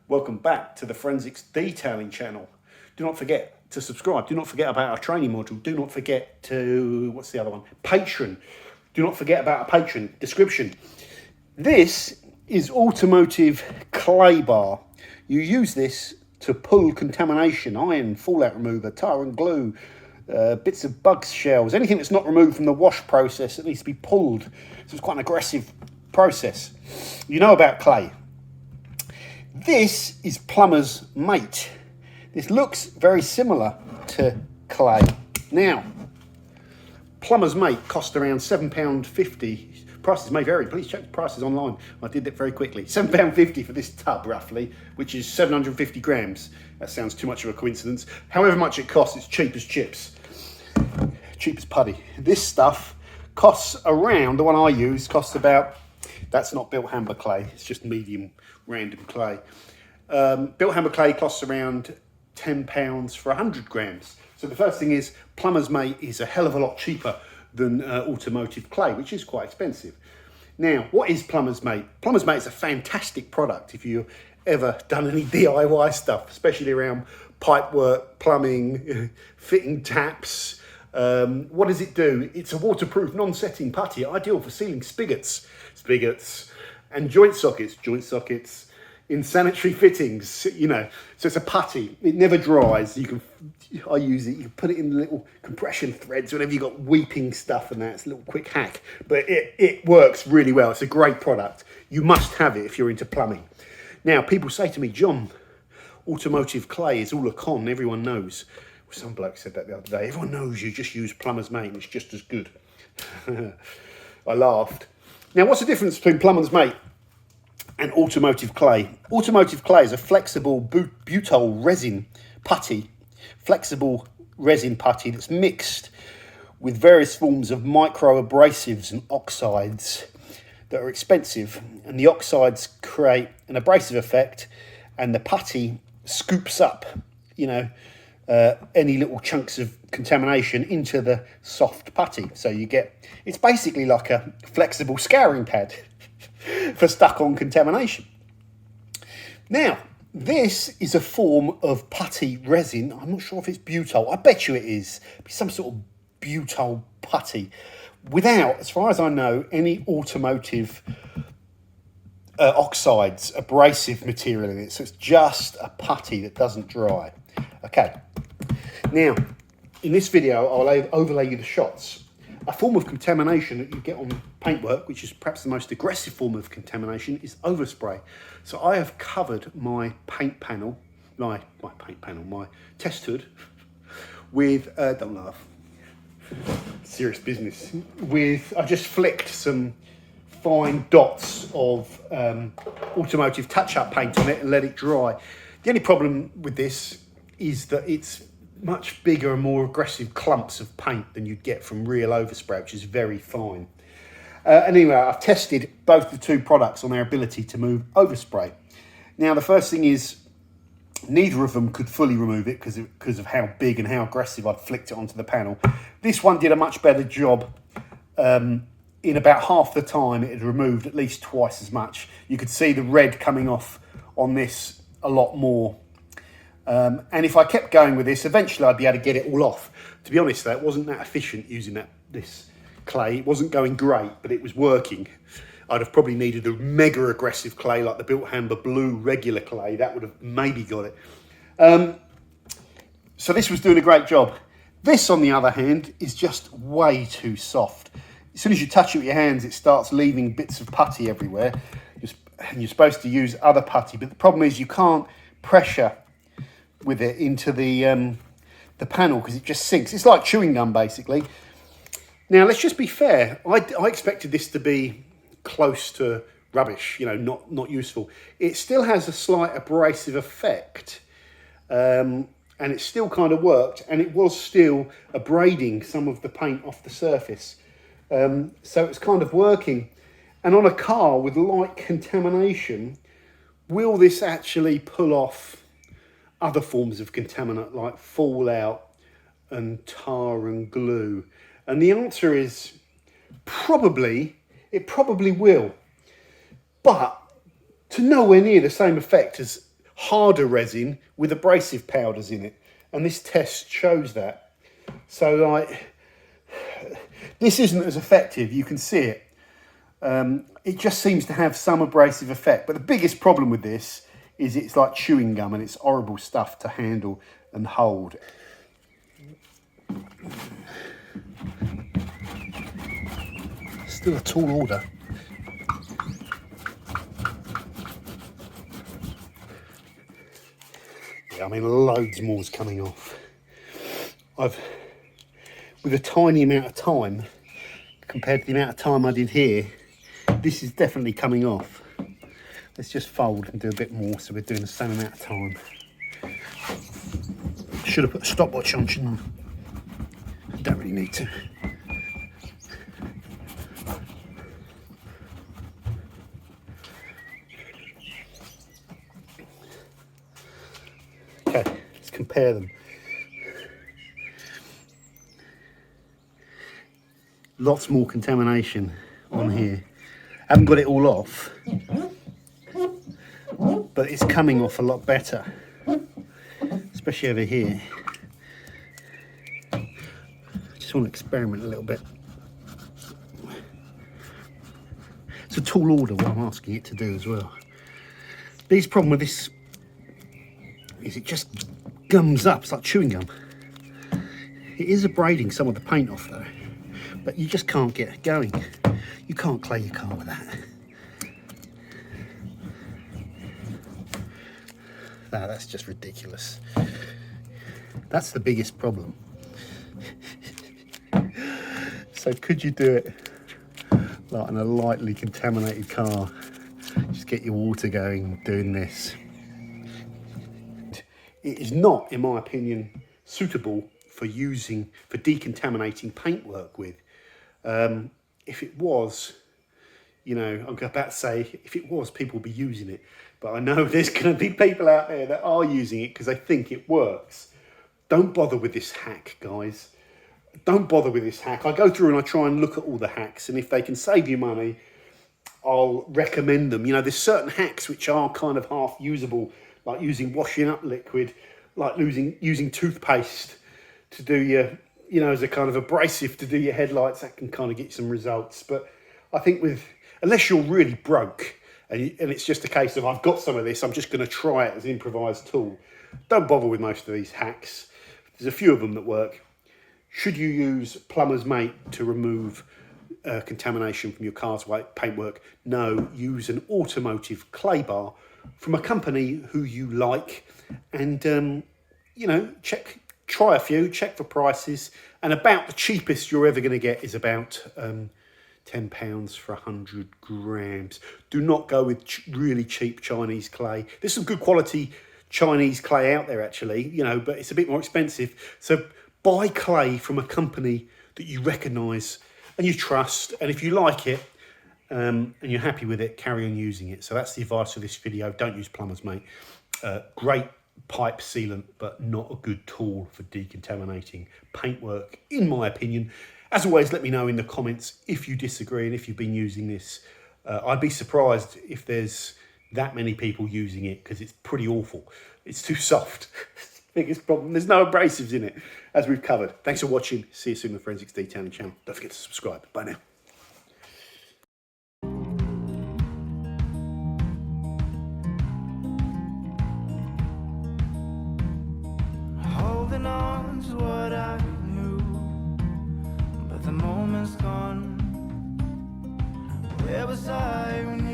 Welcome back to the Forensics Detailing channel. Do not forget to subscribe. Do not forget about our training module. Do not forget to, what's the other one? Patreon. Do not forget about our Patreon description. This is Automotive clay bar. You use this to pull contamination, iron, fallout remover, tar and glue, bits of bugs shells, anything that's not removed from the wash process that needs to be pulled. So it's quite an aggressive process. You know about clay. This is Plumbers Mate. This looks very similar to clay. Now, Plumbers Mate cost around £7.50. Prices may vary. Please check the prices online. I did that very quickly. £7.50 for this tub, roughly, which is 750 grams. That sounds too much of a coincidence. However much it costs, it's cheap as chips. Cheap as putty. This stuff costs around, the one I use costs about, that's not built hammer clay, it's just medium random clay. Built hammer clay costs around £10 for 100 grams. So the first thing is, Plumbers Mate is a hell of a lot cheaper than Automotive clay, which is quite expensive. Now, what is Plumbers Mate? Plumbers Mate is a fantastic product if you've ever done any DIY stuff, especially around pipe work, plumbing, fitting taps. What does it do? It's a waterproof, non-setting putty, ideal for sealing spigots, and joint sockets, in sanitary fittings, you know. So it's a putty, it never dries. I use it, you can put it in little compression threads whenever you've got weeping stuff and that. It's a little quick hack, but it works really well. It's a great product. You must have it if you're into plumbing. Now, people say to me, John, Automotive clay is all a con, everyone knows. Some bloke said that the other day. Everyone knows you just use Plumbers Mate and it's just as good. I laughed. Now, what's the difference between Plumbers Mate and Automotive clay? Automotive clay is a flexible butyl resin putty, that's mixed with various forms of micro abrasives and oxides that are expensive. And the oxides create an abrasive effect and the putty scoops up, you know, any little chunks of contamination into the soft putty. So you get, it's basically like a flexible scouring pad for stuck-on contamination. Now, this is a form of putty resin. I'm not sure if it's butyl. I bet you it is. It's some sort of butyl putty without, as far as I know, any automotive oxides, abrasive material in it. So it's just a putty that doesn't dry. Okay. Now, in this video, I'll overlay you the shots. A form of contamination that you get on paintwork, which is perhaps the most aggressive form of contamination, is overspray. So I have covered my paint panel, my test hood, with, don't laugh, serious business, I just flicked some fine dots of Automotive touch-up paint on it and let it dry. The only problem with this is that it's much bigger and more aggressive clumps of paint than you'd get from real overspray, which is very fine. Anyway, I've tested both the two products on their ability to move overspray. Now, the first thing is, neither of them could fully remove it because of how big and how aggressive I'd flicked it onto the panel. This one did a much better job. In about half the time, it had removed at least twice as much. You could see the red coming off on this a lot more. And if I kept going with this, eventually I'd be able to get it all off. To be honest, though, it wasn't that efficient using this clay. It wasn't going great, but it was working. I'd have probably needed a mega aggressive clay like the Built Hamber Blue regular clay. That would have maybe got it. So this was doing a great job. This, on the other hand, is just way too soft. As soon as you touch it with your hands, it starts leaving bits of putty everywhere. And you're supposed to use other putty, but the problem is you can't pressure with it into the panel because it just sinks. It's like chewing gum, basically. Now, let's just be fair. I expected this to be close to rubbish, you know, not useful. It still has a slight abrasive effect, and it still kind of worked, and it was still abrading some of the paint off the surface. So it's kind of working. And on a car with light contamination, will this actually pull off other forms of contaminant like fallout and tar and glue? And the answer is it probably will, but to nowhere near the same effect as harder resin with abrasive powders in it, and this test shows that. So like, this isn't as effective, you can see it. It just seems to have some abrasive effect, but the biggest problem with this is it's like chewing gum, and it's horrible stuff to handle and hold. Still a tall order. Yeah, I mean, loads more is coming off. With a tiny amount of time, compared to the amount of time I did here, this is definitely coming off. Let's just fold and do a bit more so we're doing the same amount of time. Should have put a stopwatch on, shouldn't I? Don't really need to. Okay, let's compare them. Lots more contamination on here. Haven't got it all off, but it's coming off a lot better, especially over here. Just want to experiment a little bit. It's a tall order what I'm asking it to do as well. Biggest problem with this is it just gums up, it's like chewing gum. It is abrading some of the paint off though, but you just can't get it going. You can't clay your car with that. No, that's just ridiculous. That's the biggest problem. So could you do it like in a lightly contaminated car? Just get your water going doing this. It is not, in my opinion, suitable for decontaminating paintwork with. If it was, you know, I'm about to say, if it was, people would be using it. But I know there's going to be people out there that are using it because they think it works. Don't bother with this hack, guys. Don't bother with this hack. I go through and I try and look at all the hacks, and if they can save you money, I'll recommend them. You know, there's certain hacks which are kind of half usable, like using washing up liquid, like using toothpaste to do your, you know, as a kind of abrasive to do your headlights. That can kind of get you some results. But I think unless you're really broke and it's just a case of I've got some of this, I'm just going to try it as an improvised tool, don't bother with most of these hacks. There's a few of them that work. Should you use Plumbers Mate to remove contamination from your car's paintwork? No, use an Automotive clay bar from a company who you like, and you know, try a few, check for prices, and about the cheapest you're ever going to get is about £10 for 100 grams. Do not go with really cheap Chinese clay. There's some good quality Chinese clay out there actually, you know, but it's a bit more expensive. So buy clay from a company that you recognise and you trust, and if you like it and you're happy with it, carry on using it. So that's the advice for this video. Don't use Plumbers Mate. Great pipe sealant, but not a good tool for decontaminating paintwork, in my opinion. As always, let me know in the comments if you disagree and if you've been using this. I'd be surprised if there's that many people using it because it's pretty awful. It's too soft. Biggest problem. There's no abrasives in it, as we've covered. Thanks for watching. See you soon on the Forensics Detailing channel. Don't forget to subscribe. Bye now. Holding on to what I knew, but the moment's gone. Where was I when